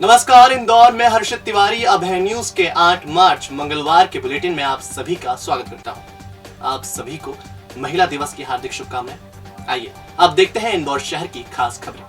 नमस्कार, इंदौर में हर्षित तिवारी अभय न्यूज के 8 मार्च मंगलवार के बुलेटिन में आप सभी का स्वागत करता हूं। आप सभी को महिला दिवस की हार्दिक शुभकामनाएं। आइए अब देखते हैं इंदौर शहर की खास खबरें।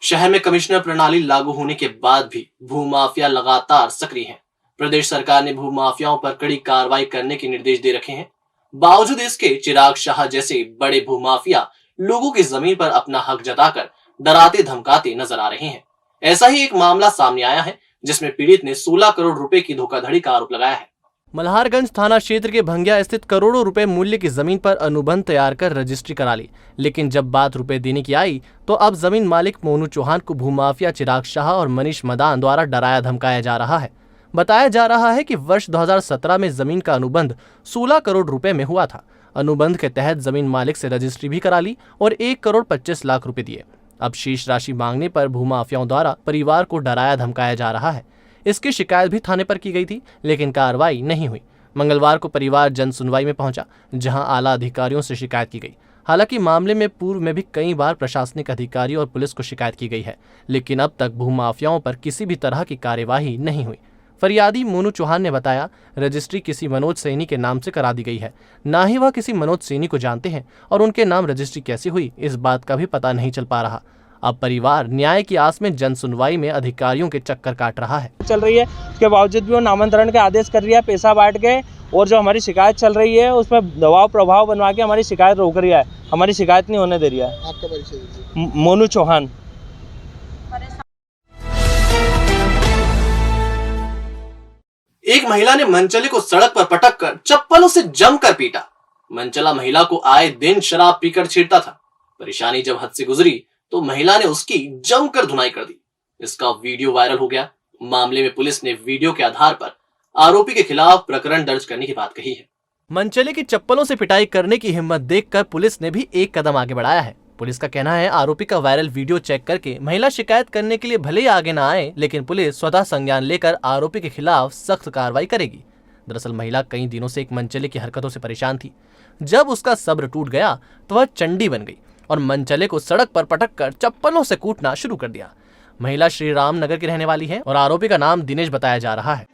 शहर में कमिश्नर प्रणाली लागू होने के बाद भी भूमाफिया लगातार सक्रिय हैं। प्रदेश सरकार ने भूमाफियाओं पर कड़ी कार्रवाई करने के निर्देश दे रखे हैं। बावजूद इसके चिराग शाह जैसे बड़े भूमाफिया लोगों की जमीन पर अपना हक जताकर डराते धमकाते नजर आ रहे हैं। ऐसा ही एक मामला सामने आया है जिसमें पीड़ित ने 16 करोड़ रुपए की धोखाधड़ी का आरोप लगाया है। मल्हारगंज थाना क्षेत्र के भंगिया स्थित करोड़ों रुपए मूल्य की जमीन पर अनुबंध तैयार कर रजिस्ट्री करा ली, लेकिन जब बात रुपए देने की आई तो अब जमीन मालिक मोनू चौहान को भूमाफिया चिराग शाह और मनीष मदान द्वारा डराया धमकाया जा रहा है। बताया जा रहा है कि वर्ष 2017 में जमीन का अनुबंध 16 करोड़ रुपए में हुआ था। अनुबंध के तहत जमीन मालिक से रजिस्ट्री भी करा ली और 1 करोड़ 25 लाख रुपए दिए। अब शेष राशि मांगने पर भूमाफियाओं द्वारा परिवार को डराया धमकाया जा रहा है। इसकी शिकायत भी थाने पर की गई थी, लेकिन कार्रवाई नहीं हुई। मंगलवार को परिवार जन सुनवाई में पहुंचा, जहां आला अधिकारियों से शिकायत की गई। हालांकि मामले में पूर्व में भी कई बार प्रशासनिक अधिकारियों और पुलिस को शिकायत की गई है, लेकिन अब तक भूमाफियाओं पर किसी भी तरह की कार्यवाही नहीं हुई। फरियादी मोनू चौहान ने बताया, रजिस्ट्री किसी मनोज सैनी के नाम से करा दी गई है। ना ही वह किसी मनोज सैनी को जानते हैं और उनके नाम रजिस्ट्री कैसे हुई इस बात का भी पता नहीं चल पा रहा। अब परिवार न्याय की आस में जन सुनवाई में अधिकारियों के चक्कर काट रहा है। चल रही है, उसके बावजूद भी वो नामांतरण के आदेश कर रही है, पैसा बांट के, और जो हमारी शिकायत चल रही है उसमें दबाव प्रभाव बनवा के हमारी शिकायत रोक रही है। हमारी शिकायत नहीं होने दे रही है। आपका परिचय दीजिए। मोनू चौहान। एक महिला ने मनचले को सड़क पर पटक कर चप्पलों से जमकर पीटा। मनचला महिला को आए दिन शराब पीकर छेड़ता था। परेशानी जब हद से गुजरी तो महिला ने उसकी जमकर धुनाई कर दी। इसका वीडियो वायरल हो गया। मामले में पुलिस ने वीडियो के आधार पर आरोपी के खिलाफ प्रकरण दर्ज करने की बात कही है। मनचले की चप्पलों से पिटाई करने की हिम्मत देखकर पुलिस ने भी एक कदम आगे बढ़ाया है। पुलिस का कहना है, आरोपी का वायरल वीडियो चेक करके महिला शिकायत करने के लिए भले ही आगे न आए, लेकिन पुलिस स्वतः संज्ञान लेकर आरोपी के खिलाफ सख्त कार्रवाई करेगी। दरअसल महिला कई दिनों से एक मनचले की हरकतों से परेशान थी। जब उसका सब्र टूट गया तो वह चंडी बन गई और मनचले को सड़क पर पटक कर चप्पलों से कूटना शुरू कर दिया। महिला श्री राम नगर की रहने वाली है और आरोपी का नाम दिनेश बताया जा रहा है।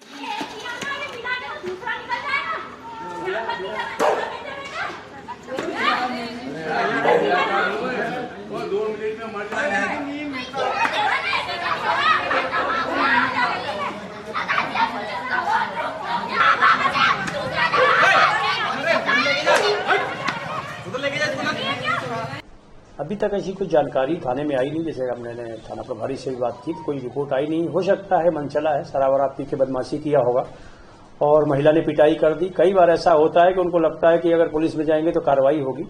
अभी तक ऐसी कुछ जानकारी थाने में आई नहीं। जैसे हमने थाना प्रभारी से भी बात की, कोई रिपोर्ट आई नहीं। हो सकता है मनचला है, शराब वराब पी के बदमाशी किया होगा और महिला ने पिटाई कर दी। कई बार ऐसा होता है कि उनको लगता है कि अगर पुलिस में जाएंगे तो कार्रवाई होगी,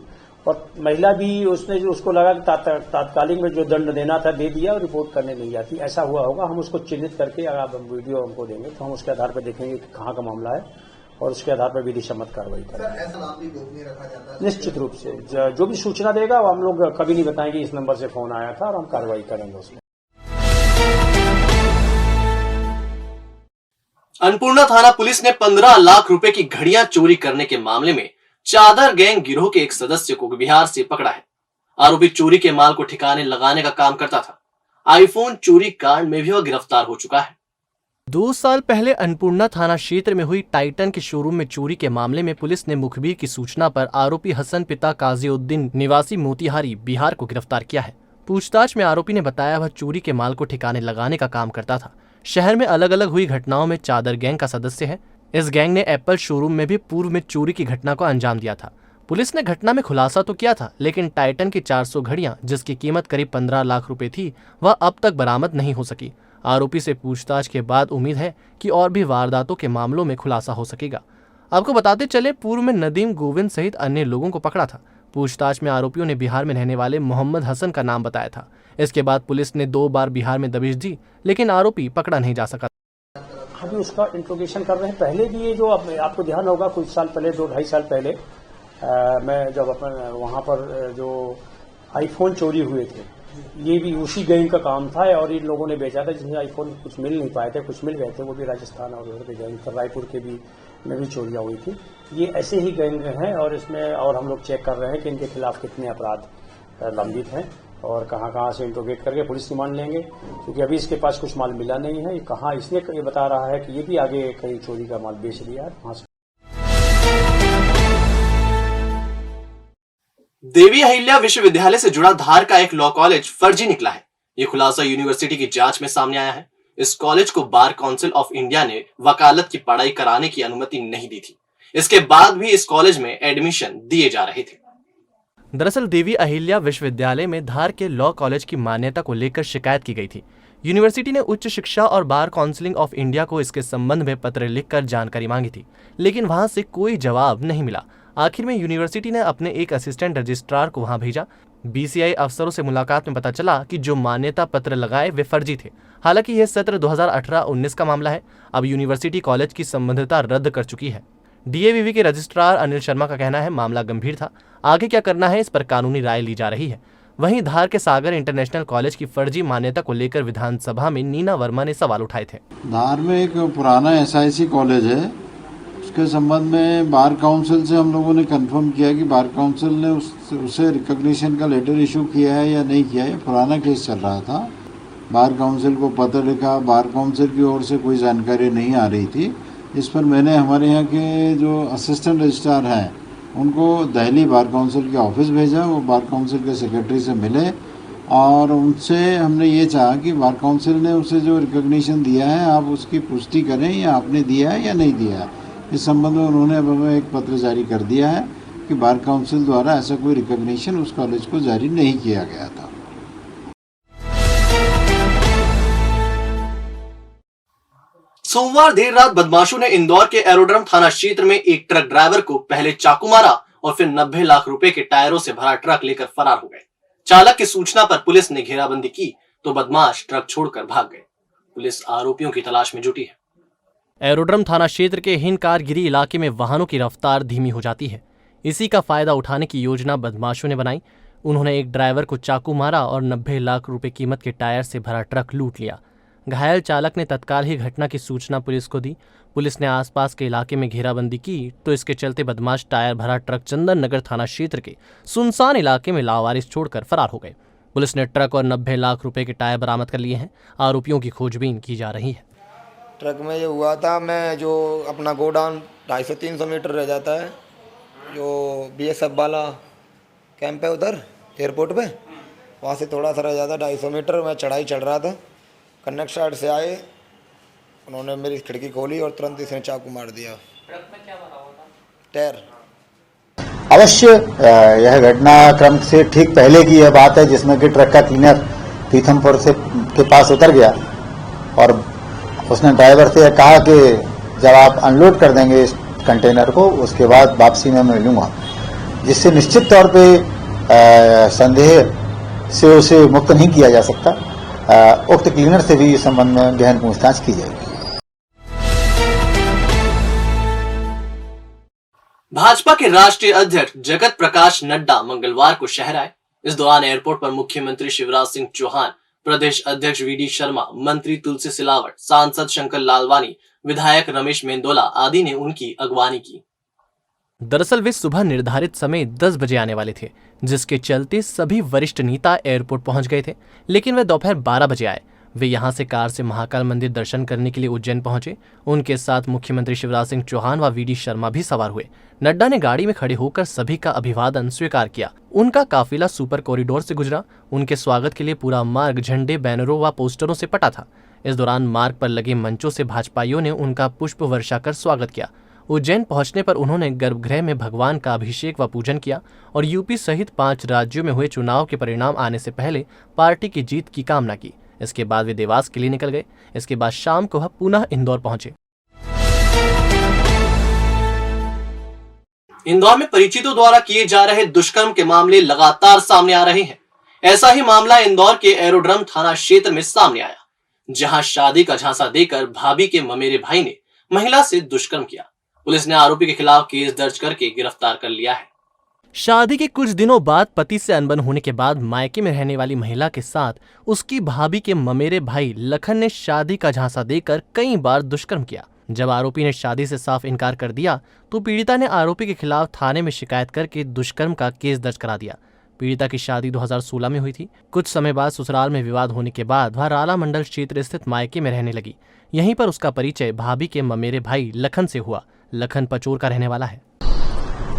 और महिला भी उसने जो उसको लगा कि तात्कालिक में जो दंड देना था दे दिया और रिपोर्ट करने नहीं जाती। ऐसा हुआ होगा। हम उसको चिन्हित करके अगर आप वीडियो हमको देंगे तो हम उसके आधार पर देखेंगे कि कहाँ का मामला है और उसके आधार पर विधि सम्मत कार्रवाई करेंगे। ऐसा नाम भी गोपनीय रखा जाता है? निश्चित रूप से जो भी सूचना देगा वो हम लोग कभी नहीं बताएंगे इस नंबर से फोन आया था, और हम कार्रवाई करेंगे उसमें। अन्नपूर्णा थाना पुलिस ने 15 लाख रुपए की घड़ियां चोरी करने के मामले में चादर गैंग गिरोह के एक सदस्य को बिहार से पकड़ा है। आरोपी चोरी के माल को ठिकाने लगाने का काम करता था। आईफोन चोरी कांड में भी वह गिरफ्तार हो चुका है। 2 साल पहले अन्नपूर्णा थाना क्षेत्र में हुई टाइटन के शोरूम में चोरी के मामले में पुलिस ने मुखबिर की सूचना पर आरोपी हसन पिता काजीउद्दीन निवासी मोतिहारी बिहार को गिरफ्तार किया है। पूछताछ में आरोपी ने बताया वह चोरी के माल को ठिकाने लगाने का काम करता था। शहर में अलग अलग हुई घटनाओं में चादर गैंग का सदस्य है। इस गैंग ने एप्पल शोरूम में भी पूर्व में चोरी की घटना को अंजाम दिया था। पुलिस ने घटना में खुलासा तो किया था, लेकिन टाइटन की 400 घड़ियां जिसकी कीमत करीब 15 लाख रुपए थी, वह अब तक बरामद नहीं हो सकी। आरोपी से पूछताछ के बाद उम्मीद है कि और भी वारदातों के मामलों में खुलासा हो सकेगा। आपको बताते चले, पूर्व में नदीम गोविंद सहित अन्य लोगों को पकड़ा था। पूछताछ में आरोपियों ने बिहार में रहने वाले मोहम्मद हसन का नाम बताया था। इसके बाद पुलिस ने 2 बार बिहार में दबिश दी, लेकिन आरोपी पकड़ा नहीं जा सका। अभी उसका इंट्रोगेशन कर रहे हैं। पहले भी ये जो आपको ध्यान होगा, कुछ साल पहले 2-2.5 साल पहले मैं जब अपन वहाँ पर जो आईफोन चोरी हुए थे, ये भी उसी गैंग का काम था और इन लोगों ने बेचा था, जिसमें आईफोन कुछ मिल नहीं पाए थे, कुछ मिल गए थे। वो भी राजस्थान और उधर के गैंग था, रायपुर के भी में भी चोरियां हुई थी। ये ऐसे ही गैंग हैं और इसमें और हम लोग चेक कर रहे हैं कि इनके खिलाफ कितने अपराध लंबित हैं और कहाँ कहाँ से इंट्रोगेट करके पुलिस रिमांड लेंगे, क्योंकि अभी इसके पास कुछ माल मिला नहीं है। कहाँ इसने ये बता रहा है कि ये भी आगे कहीं चोरी का माल बेच दिया है वहां से। देवी अहिल्या विश्वविद्यालय से जुड़ा धार का एक लॉ कॉलेज फर्जी निकला है। ये खुलासा यूनिवर्सिटी की जांच में सामने आया है। इस कॉलेज को बार काउंसिल ऑफ इंडिया ने वकालत की पढ़ाई कराने की अनुमति नहीं दी थी। इसके बाद भी इस कॉलेज में एडमिशन दिए जा रहे थे। दरअसल देवी अहिल्या विश्वविद्यालय में धार के लॉ कॉलेज की मान्यता को लेकर शिकायत की गई थी। यूनिवर्सिटी ने उच्च शिक्षा और बार काउंसिलिंग ऑफ इंडिया को इसके संबंध में पत्र लिखकर जानकारी मांगी थी, लेकिन वहां से कोई जवाब नहीं मिला। आखिर में यूनिवर्सिटी ने अपने एक असिस्टेंट रजिस्ट्रार को वहां भेजा। बीसीआई अफसरों से मुलाकात में पता चला कि जो मान्यता पत्र लगाए वे फर्जी थे। हालांकि यह सत्र 2018-19 का मामला है। अब यूनिवर्सिटी कॉलेज की संबद्धता रद्द कर चुकी है। डीएवीवी के रजिस्ट्रार अनिल शर्मा का कहना है मामला गंभीर था, आगे क्या करना है इस पर कानूनी राय ली जा रही है। वहीं धार के सागर इंटरनेशनल कॉलेज की फर्जी मान्यता को लेकर विधानसभा में नीना वर्मा ने सवाल उठाए थे। धार में एक पुराना एसआईसी कॉलेज है, उसके संबंध में बार काउंसिल से हम लोगों ने कंफर्म किया कि बार काउंसिल ने उसे रिकॉग्निशन का लेटर इशू किया है या नहीं किया है। पुराना केस चल रहा था, बार काउंसिल को पत्र लिखा, बार काउंसिल की ओर से कोई जानकारी नहीं आ रही थी। इस पर मैंने हमारे यहाँ के जो असिस्टेंट रजिस्ट्रार हैं उनको दिल्ली बार काउंसिल के ऑफिस भेजा। वो बार काउंसिल के सेक्रेटरी से मिले और उनसे हमने ये चाहा कि बार काउंसिल ने उसे जो रिकॉग्निशन दिया है आप उसकी पुष्टि करें, या आपने दिया है या नहीं दिया है। इस संबंध में उन्होंने अब हमें एक पत्र जारी कर दिया है कि बार काउंसिल द्वारा ऐसा कोई रिकॉग्निशन उस कॉलेज को जारी नहीं किया गया था। सोमवार देर रात बदमाशों ने इंदौर के एरोड्रम थाना क्षेत्र में एक ट्रक ड्राइवर को पहले चाकू मारा और फिर 90 लाख रुपए के टायरों से भरा ट्रक लेकर फरार हो गए। चालक की सूचना पर पुलिस ने घेराबंदी की तो बदमाश ट्रक छोड़कर भाग गए। पुलिस आरोपियों की तलाश में जुटी है। एरोड्रम थाना क्षेत्र के हिंदकारगिरी इलाके में वाहनों की रफ्तार धीमी हो जाती है। इसी का फायदा उठाने की योजना बदमाशों ने बनाई। उन्होंने एक ड्राइवर को चाकू मारा और 90 लाख रुपए कीमत के टायर से भरा ट्रक लूट लिया। घायल चालक ने तत्काल ही घटना की सूचना पुलिस को दी। पुलिस ने आसपास के इलाके में घेराबंदी की तो इसके चलते बदमाश टायर भरा ट्रक चंदन नगर थाना क्षेत्र के सुनसान इलाके में लावारिस छोड़कर फरार हो गए। पुलिस ने ट्रक और 90 लाख रुपए के टायर बरामद कर लिए हैं। आरोपियों की खोजबीन की जा रही है। ट्रक में ये हुआ था, मैं जो अपना गोडाउन 250-300 मीटर रह जाता है, जो बीएसएफ वाला कैंप है उधर एयरपोर्ट पे, वहाँ से थोड़ा सा रह जाता 250 मीटर। मैं चढ़ाई चढ़ रहा था, कन्नट साइड से आए, उन्होंने मेरी खिड़की खोली और तुरंत इसने चाकू मार दिया। ट्रक में क्या भरा हुआ था? टायर। अवश्य यह घटनाक्रम से ठीक पहले की यह बात है जिसमें कि ट्रक का क्लीनर पीथमपुर से के पास उतर गया और उसने ड्राइवर से कहा कि जब आप अनलोड कर देंगे इस कंटेनर को उसके बाद वापसी में मैं लूँगा, जिससे निश्चित तौर पे संदेह से उसे मुक्त नहीं किया जा सकता। उक्त क्लीनर से भी इस संबंध में गहन पूछताछ की जाएगी। भाजपा के राष्ट्रीय अध्यक्ष जगत प्रकाश नड्डा मंगलवार को शहर आए। इस दौरान एयरपोर्ट पर मुख्यमंत्री शिवराज सिंह चौहान, प्रदेश अध्यक्ष वीडी शर्मा, मंत्री तुलसी सिलावट, सांसद शंकर लालवानी, विधायक रमेश मेंदोला आदि ने उनकी अगवानी की। दरअसल वे सुबह निर्धारित समय 10 बजे आने वाले थे, जिसके चलते सभी वरिष्ठ नेता एयरपोर्ट पहुंच गए थे, लेकिन वे दोपहर 12 बजे आए। वे यहां से कार से महाकाल मंदिर दर्शन करने के लिए उज्जैन पहुंचे। उनके साथ मुख्यमंत्री शिवराज सिंह चौहान व वीडी शर्मा भी सवार हुए। नड्डा ने गाड़ी में खड़े होकर सभी का अभिवादन स्वीकार किया। उनका काफिला सुपर कॉरिडोर से गुजरा। उनके स्वागत के लिए पूरा मार्ग झंडे, बैनरों व पोस्टरों से पटा था। इस दौरान मार्ग पर लगे मंचों से भाजपाइयों ने उनका पुष्प वर्षा कर स्वागत किया। उज्जैन पहुंचने पर उन्होंने गर्भगृह में भगवान का अभिषेक व पूजन किया और यूपी सहित 5 राज्यों में हुए चुनाव के परिणाम आने से पहले पार्टी की जीत की कामना की। इसके बाद वे देवास के लिए निकल गए। इसके बाद शाम को वह पुनः इंदौर पहुंचे। इंदौर में परिचितों द्वारा किए जा रहे दुष्कर्म के मामले लगातार सामने आ रहे हैं। ऐसा ही मामला इंदौर के एरोड्रम थाना क्षेत्र में सामने आया, जहां शादी का झांसा देकर भाभी के ममेरे भाई ने महिला से दुष्कर्म किया। पुलिस ने आरोपी के खिलाफ केस दर्ज करके गिरफ्तार कर लिया है। शादी के कुछ दिनों बाद पति से अनबन होने के बाद मायके में रहने वाली महिला के साथ उसकी भाभी के ममेरे भाई लखन ने शादी का झांसा देकर कई बार दुष्कर्म किया। जब आरोपी ने शादी से साफ इनकार कर दिया तो पीड़िता ने आरोपी के खिलाफ थाने में शिकायत करके दुष्कर्म का केस दर्ज करा दिया। पीड़िता की शादी 2016 में हुई थी। कुछ समय बाद ससुराल में विवाद होने के बाद वह राला मंडल क्षेत्र स्थित मायके में रहने लगी। यहीं पर उसका परिचय भाभी के ममेरे भाई लखन से हुआ। लखन पचोर का रहने वाला है।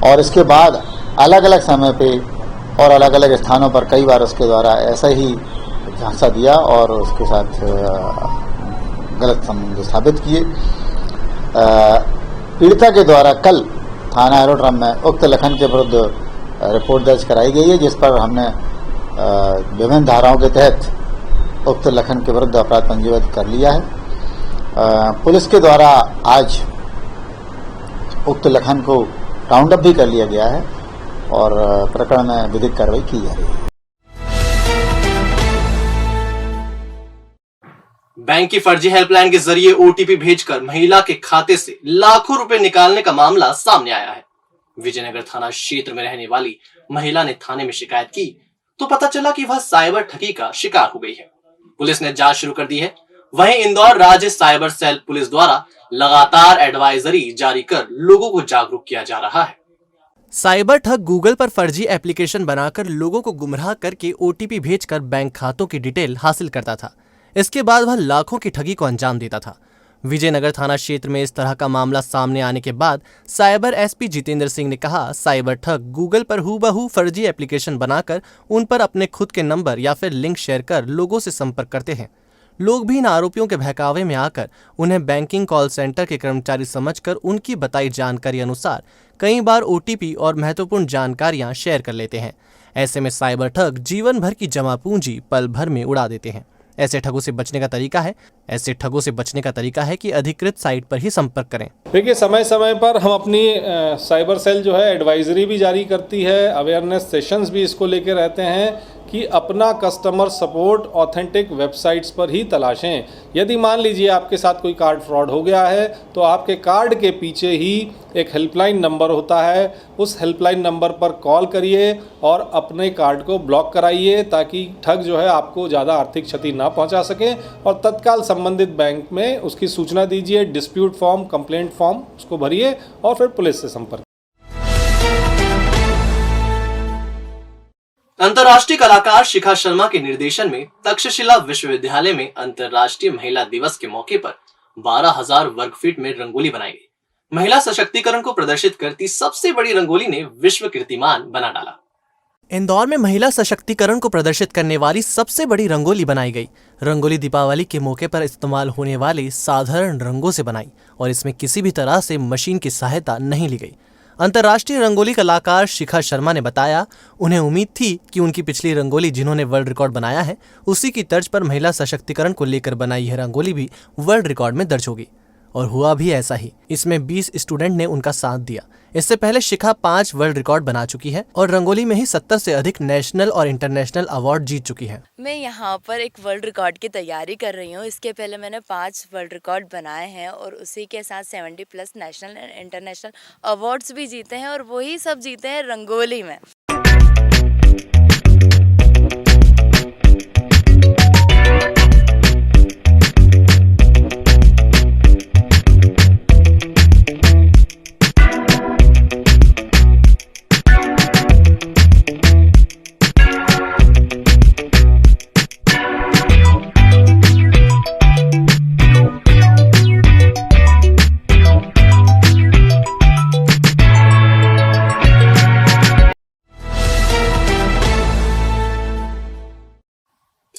और इसके बाद अलग अलग समय पे और अलग अलग स्थानों पर कई बार उसके द्वारा ऐसा ही झांसा दिया और उसके साथ गलत संबंध स्थापित किए। पीड़िता के द्वारा कल थाना एरोड्रम में उक्त लखन के विरुद्ध रिपोर्ट दर्ज कराई गई है, जिस पर हमने विभिन्न धाराओं के तहत उक्त लखन के विरुद्ध अपराध पंजीबद्ध कर लिया है। पुलिस के द्वारा आज उक्त लखन को राउंड अप भी कर लिया गया है और प्रकरण में विधिक कार्रवाई की जा रही है। बैंक की फर्जी हेल्पलाइन के जरिए ओटीपी भेजकर महिला के खाते से लाखों रुपए निकालने का मामला सामने आया है। विजयनगर थाना क्षेत्र में रहने वाली महिला ने थाने में शिकायत की तो पता चला कि वह साइबर ठगी का शिकार हो गई है। पुलिस ने जांच शुरू कर दी है। वहीं इंदौर राज्य साइबर सेल पुलिस द्वारा लगातार एडवाइजरी जारी कर लोगों को जागरूक किया जा रहा है। साइबर ठग गूगल पर फर्जी एप्लीकेशन बनाकर लोगों को गुमराह करके ओटीपी भेजकर बैंक खातों की डिटेल हासिल करता था। इसके बाद वह लाखों की ठगी को अंजाम देता था। विजयनगर थाना क्षेत्र में इस तरह का मामला सामने आने के बाद साइबर एसपी जितेंद्र सिंह ने कहा, साइबर ठग गूगल पर हूबहू फर्जी एप्लीकेशन बनाकर उन पर अपने खुद के नंबर या फिर लिंक शेयर कर लोगों से संपर्क करते हैं। लोग भी इन आरोपियों के बहकावे में आकर उन्हें बैंकिंग कॉल सेंटर के कर्मचारी समझकर उनकी बताई जानकारी अनुसार कई बार ओटीपी और महत्वपूर्ण जानकारियां शेयर कर लेते हैं। ऐसे में साइबर ठग जीवन भर की जमा पूंजी पल भर में उड़ा देते हैं। ऐसे ठगों से बचने का तरीका है कि अधिकृत साइट पर ही संपर्क करें। देखिए, समय समय पर हम अपनी साइबर सेल जो है एडवाइजरी भी जारी करती है, अवेयरनेस सेशंस भी इसको लेके रहते हैं कि अपना कस्टमर सपोर्ट ऑथेंटिक वेबसाइट्स पर ही तलाशें। यदि मान लीजिए आपके साथ कोई कार्ड फ्रॉड हो गया है तो आपके कार्ड के पीछे ही एक हेल्पलाइन नंबर होता है, उस हेल्पलाइन नंबर पर कॉल करिए और अपने कार्ड को ब्लॉक कराइए ताकि ठग जो है आपको ज़्यादा आर्थिक क्षति ना पहुंचा सके और तत्काल संबंधित बैंक में उसकी सूचना दीजिए। डिस्प्यूट फॉर्म, कंप्लेंट फॉर्म उसको भरिए और फिर पुलिस से संपर्क। अंतर्राष्ट्रीय कलाकार शिखा शर्मा के निर्देशन में तक्षशिला विश्वविद्यालय में अंतर्राष्ट्रीय महिला दिवस के मौके पर 12,000 वर्ग फीट में रंगोली बनाई गई। महिला सशक्तिकरण को प्रदर्शित करती सबसे बड़ी रंगोली ने विश्व कीर्तिमान बना डाला। इंदौर में महिला सशक्तिकरण को प्रदर्शित करने वाली सबसे बड़ी रंगोली बनाई गई। रंगोली दीपावली के मौके पर इस्तेमाल होने वाले साधारण रंगों से बनाई और इसमें किसी भी तरह से मशीन की सहायता नहीं ली गई। अंतर्राष्ट्रीय रंगोली कलाकार शिखा शर्मा ने बताया, उन्हें उम्मीद थी कि उनकी पिछली रंगोली जिन्होंने वर्ल्ड रिकॉर्ड बनाया है उसी की तर्ज पर महिला सशक्तिकरण को लेकर बनाई यह रंगोली भी वर्ल्ड रिकॉर्ड में दर्ज होगी। और हुआ भी ऐसा ही। इसमें 20 स्टूडेंट ने उनका साथ दिया। इससे पहले शिखा 5 वर्ल्ड रिकॉर्ड बना चुकी है और रंगोली में ही 70 से अधिक नेशनल और इंटरनेशनल अवार्ड जीत चुकी है। मैं यहाँ पर एक वर्ल्ड रिकॉर्ड की तैयारी कर रही हूँ। इसके पहले मैंने 5 वर्ल्ड रिकॉर्ड बनाए हैं और उसी के साथ 70+ नेशनल एंड इंटरनेशनल अवार्ड्स भी जीते हैं और वही सब जीते हैं रंगोली में।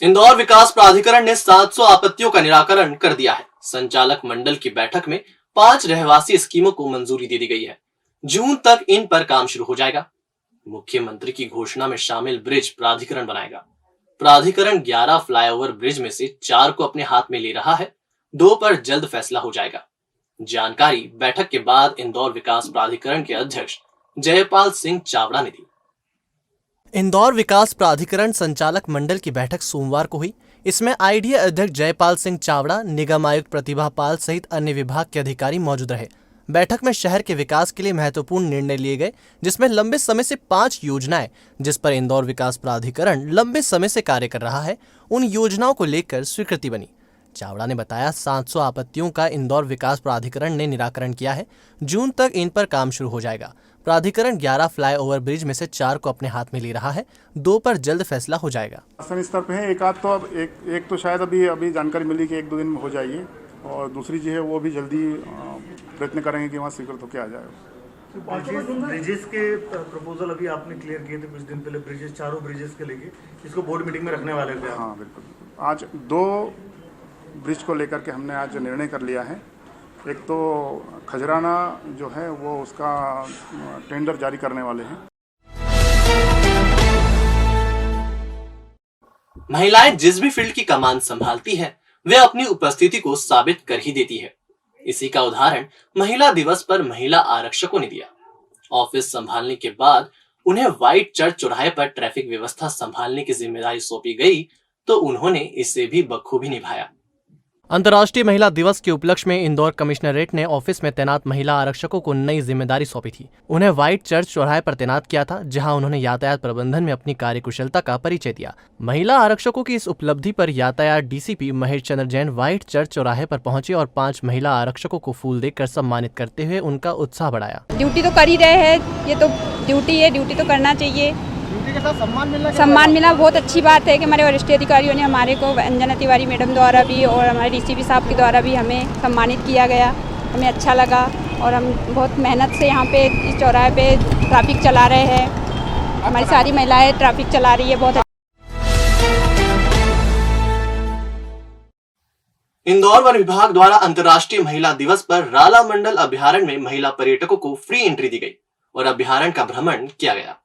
इंदौर विकास प्राधिकरण ने 700 आपत्तियों का निराकरण कर दिया है। संचालक मंडल की बैठक में 5 रहवासी स्कीमों को मंजूरी दे दी गई है। जून तक इन पर काम शुरू हो जाएगा। मुख्यमंत्री की घोषणा में शामिल ब्रिज प्राधिकरण बनाएगा। प्राधिकरण 11 फ्लाईओवर ब्रिज में से 4 को अपने हाथ में ले रहा है। 2 पर जल्द फैसला हो जाएगा। जानकारी बैठक के बाद इंदौर विकास प्राधिकरण के अध्यक्ष जयपाल सिंह चावड़ा ने दी। इंदौर विकास प्राधिकरण संचालक मंडल की बैठक सोमवार को हुई। इसमें आईडीए अध्यक्ष जयपाल सिंह चावड़ा, निगम आयुक्त प्रतिभा पाल सहित अन्य विभाग के अधिकारी मौजूद रहे। बैठक में शहर के विकास के लिए महत्वपूर्ण निर्णय लिए गए, जिसमें लंबे समय से 5 योजनाएं जिस पर इंदौर विकास प्राधिकरण लंबे समय से कार्य कर रहा है, उन योजनाओं को लेकर स्वीकृति बनी। चावड़ा ने बताया 700 आपत्तियों का इंदौर विकास प्राधिकरण ने निराकरण किया है। जून तक इन पर काम शुरू हो जाएगा। प्राधिकरण 11 फ्लाईओवर ब्रिज में से 4 को अपने हाथ में ले रहा है, 2 पर जल्द फैसला हो जाएगा। शासन स्तर पे है, एक आध तो अब एक तो शायद अभी जानकारी मिली कि 1-2 दिन में हो जाएगी, और दूसरी जो है वो भी जल्दी प्रयत्न करेंगे कि वहाँ स्वीकृत होकर आ जाएगा। ब्रिजेस के प्रपोजल अभी आपने क्लियर किए थे कुछ दिन पहले, ब्रिजेस, चारों ब्रिजेस के लेके इसको बोर्ड मीटिंग में रखने वाले थे। हाँ बिल्कुल, आज 2 ब्रिज को लेकर के हमने आज निर्णय कर लिया है। एक तो खजराना जो है वो उसका टेंडर जारी करने वाले हैं। महिलाएं जिस भी फील्ड की कमान संभालती हैं, वे अपनी उपस्थिति को साबित कर ही देती है। इसी का उदाहरण महिला दिवस पर महिला आरक्षकों ने दिया। ऑफिस संभालने के बाद उन्हें व्हाइट चर्च चौराहे पर ट्रैफिक व्यवस्था संभालने की जिम्मेदारी सौंपी गई, तो उन्होंने इसे भी बखूबी निभाया। अंतर्राष्ट्रीय महिला दिवस के उपलक्ष्य में इंदौर कमिश्नरेट ने ऑफिस में तैनात महिला आरक्षकों को नई जिम्मेदारी सौंपी थी। उन्हें व्हाइट चर्च चौराहे पर तैनात किया था, जहां उन्होंने यातायात प्रबंधन में अपनी कार्यकुशलता का परिचय दिया। महिला आरक्षकों की इस उपलब्धि पर यातायात DCP Mahesh Chandra Jain white church चौराहे पर पहुंचे और 5 महिला आरक्षकों को फूल देकर सम्मानित करते हुए उनका उत्साह बढ़ाया। ड्यूटी तो कर ही रहे हैं, ये तो ड्यूटी है, ड्यूटी तो करना चाहिए। ड्यूटी के साथ सम्मान मिलना बहुत अच्छी बात है कि हमारे वरिष्ठ अधिकारियों ने हमारे को अंजना तिवारी मैडम द्वारा भी और हमारे डीसीपी साहब के द्वारा भी हमें सम्मानित किया गया। हमें अच्छा लगा और हम बहुत मेहनत से यहाँ पे इस चौराहे पे ट्रैफिक चला रहे हैं। हमारी सारी महिलाएं ट्रैफिक चला रही है बहुत। इंदौर वन विभाग द्वारा अंतर्राष्ट्रीय महिला दिवस पर राला मंडल अभ्यारण्य में महिला पर्यटकों को फ्री एंट्री दी गई और अभ्यारण्य का भ्रमण किया गया।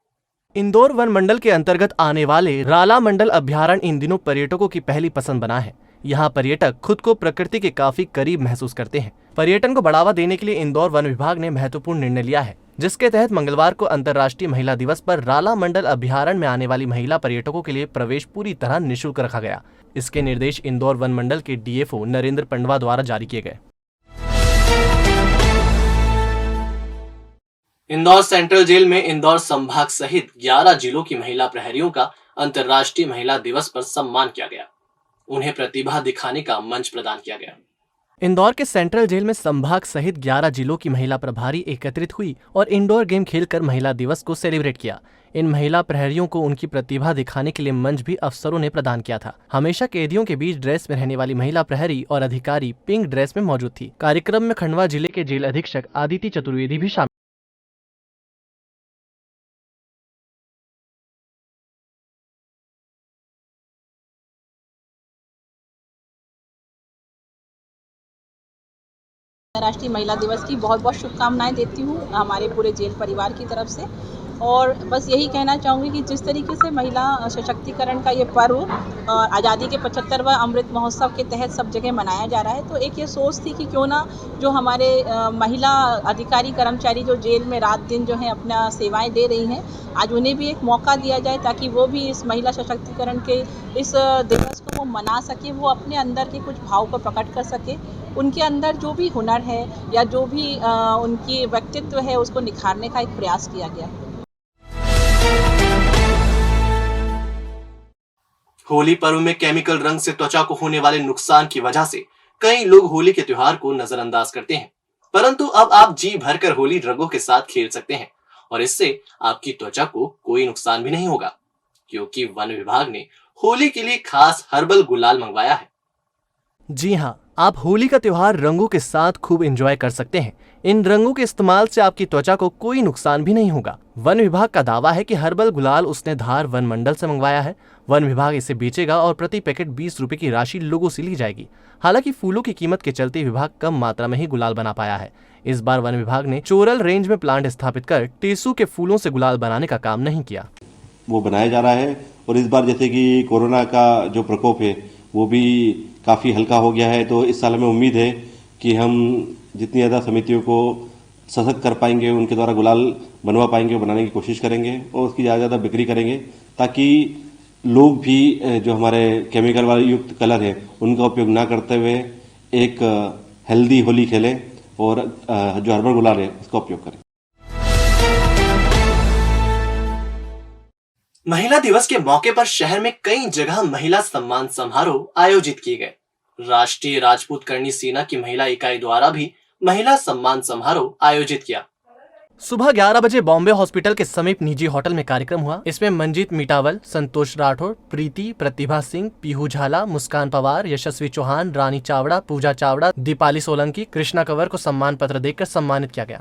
इंदौर वन मंडल के अंतर्गत आने वाले राला मंडल अभ्यारण्य इन दिनों पर्यटकों की पहली पसंद बना है। यहाँ पर्यटक खुद को प्रकृति के काफी करीब महसूस करते हैं। पर्यटन को बढ़ावा देने के लिए इंदौर वन विभाग ने महत्वपूर्ण निर्णय लिया है, जिसके तहत मंगलवार को अंतर्राष्ट्रीय महिला दिवस पर राला मंडल अभ्यारण्य में आने वाली महिला पर्यटकों के लिए प्रवेश पूरी तरह निःशुल्क रखा गया। इसके निर्देश इंदौर वन मंडल के डीएफओ नरेंद्र पंडवा द्वारा जारी किए गए। इंदौर सेंट्रल जेल में इंदौर संभाग सहित 11 जिलों की महिला प्रहरियों का अंतर्राष्ट्रीय महिला दिवस पर सम्मान किया गया। उन्हें प्रतिभा दिखाने का मंच प्रदान किया गया। इंदौर के सेंट्रल जेल में संभाग सहित 11 जिलों की महिला प्रभारी एकत्रित हुई और इंडोर गेम खेलकर महिला दिवस को सेलिब्रेट किया। इन महिला प्रहरियों को उनकी प्रतिभा दिखाने के लिए मंच भी अफसरों ने प्रदान किया था। हमेशा कैदियों के बीच ड्रेस में रहने वाली महिला प्रहरी और अधिकारी पिंक ड्रेस में मौजूद थी। कार्यक्रम में खंडवा जिले के जेल अधीक्षक आदिति चतुर्वेदी भी शामिल। राष्ट्रीय महिला दिवस की बहुत बहुत शुभकामनाएं देती हूँ हमारे पूरे जेल परिवार की तरफ से। और बस यही कहना चाहूँगी कि जिस तरीके से महिला सशक्तिकरण का ये पर्व आज़ादी के 75वां अमृत महोत्सव के तहत सब जगह मनाया जा रहा है, तो एक ये सोच थी कि क्यों ना जो हमारे महिला अधिकारी कर्मचारी जो जेल में रात दिन जो है अपना सेवाएं दे रही हैं, आज उन्हें भी एक मौका दिया जाए ताकि वो भी इस महिला सशक्तिकरण के इस दिवस को वो मना सके, वो अपने अंदर के कुछ भाव को प्रकट कर सके। उनके अंदर जो भी हुनर है या जो भी उनकी व्यक्तित्व है उसको निखारने का एक प्रयास किया गया। होली पर्व में केमिकल रंग से त्वचा को होने वाले नुकसान की वजह से कई लोग होली के त्योहार को नजरअंदाज करते हैं, परंतु अब आप जी भरकर होली रंगों के साथ खेल सकते हैं और इससे आपकी त्वचा को कोई नुकसान भी नहीं होगा, क्योंकि वन विभाग ने होली के लिए खास हर्बल गुलाल मंगवाया है। जी हाँ, आप होली का त्योहार रंगों के साथ खूब एंजॉय कर सकते हैं। इन रंगों के इस्तेमाल से आपकी त्वचा को कोई नुकसान भी नहीं होगा। वन विभाग का दावा है कि हर्बल गुलाल उसने धार वन मंडल से मंगवाया है। वन विभाग इसे बेचेगा और प्रति पैकेट 20 रुपए की राशि लोगों से ली जाएगी। हालांकि फूलों की कीमत के चलते विभाग कम मात्रा में ही गुलाल बना पाया है। इस बार वन विभाग ने चोरल रेंज में प्लांट स्थापित कर टेसू के फूलों से गुलाल बनाने का काम नहीं किया। वो बनाया जा रहा है और इस बार जैसे कि कोरोना का जो प्रकोप है वो भी काफ़ी हल्का हो गया है, तो इस साल हमें उम्मीद है कि हम जितनी ज़्यादा समितियों को सशक्त कर पाएंगे, उनके द्वारा गुलाल बनवा पाएंगे, बनाने की कोशिश करेंगे और उसकी ज़्यादा बिक्री करेंगे, ताकि लोग भी जो हमारे केमिकल वाले युक्त कलर है उनका उपयोग ना करते हुए एक हेल्दी होली खेलें और जो हर्बल गुलाल है उसका उपयोग करें। महिला दिवस के मौके पर शहर में कई जगह महिला सम्मान समारोह आयोजित किए गए। राष्ट्रीय राजपूत करणी सेना की महिला इकाई द्वारा भी महिला सम्मान समारोह आयोजित किया। सुबह 11 बजे बॉम्बे हॉस्पिटल के समीप निजी होटल में कार्यक्रम हुआ। इसमें मंजीत मिटावल, संतोष राठौर, प्रीति, प्रतिभा सिंह, पीहू झाला, मुस्कान पवार, यशस्वी चौहान, रानी चावड़ा, पूजा चावड़ा, दीपाली सोलंकी, कृष्णा कंवर को सम्मान पत्र देकर सम्मानित किया गया।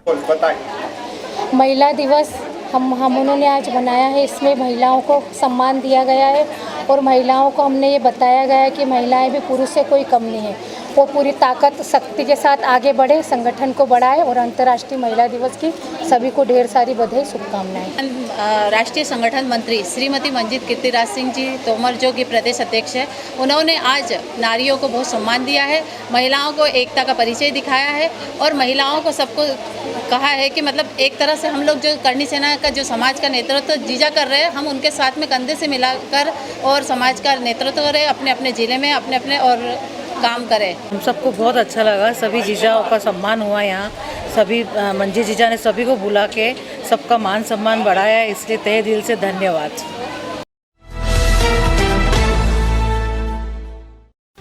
महिला दिवस हम उन्होंने आज बनाया है। इसमें महिलाओं को सम्मान दिया गया है और महिलाओं को हमने ये बताया गया है कि महिलाएं भी पुरुष से कोई कम नहीं है, वो पूरी ताकत शक्ति के साथ आगे बढ़े, संगठन को बढ़ाए। और अंतर्राष्ट्रीय महिला दिवस की सभी को ढेर सारी बधाई, शुभकामनाएं। राष्ट्रीय संगठन मंत्री श्रीमती मंजीत कीर्तिराज सिंह जी तोमर जो कि प्रदेश अध्यक्ष है, उन्होंने आज नारियों को बहुत सम्मान दिया है, महिलाओं को एकता का परिचय दिखाया है और महिलाओं को सबको कहा है कि मतलब एक तरह से हम लोग जो करणी सेना का जो समाज का नेतृत्व जीजा कर रहे हैं, हम उनके साथ में कंधे से मिलाकर और समाज का नेतृत्व करें, अपने अपने जिले में अपने अपने और काम करें। हम सबको बहुत अच्छा लगा, सभी जीजाओं का सम्मान हुआ यहाँ, सभी मंजी जीजा ने सभी को बुला के सबका मान सम्मान बढ़ाया, इसलिए तहे दिल से धन्यवाद।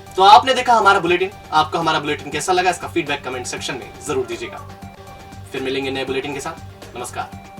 तो आपने देखा हमारा बुलेटिन। आपको हमारा बुलेटिन कैसा लगा, इसका फीडबैक कमेंट सेक्शन में जरूर दीजिएगा। फिर मिलेंगे नए बुलेटिन के साथ। नमस्कार।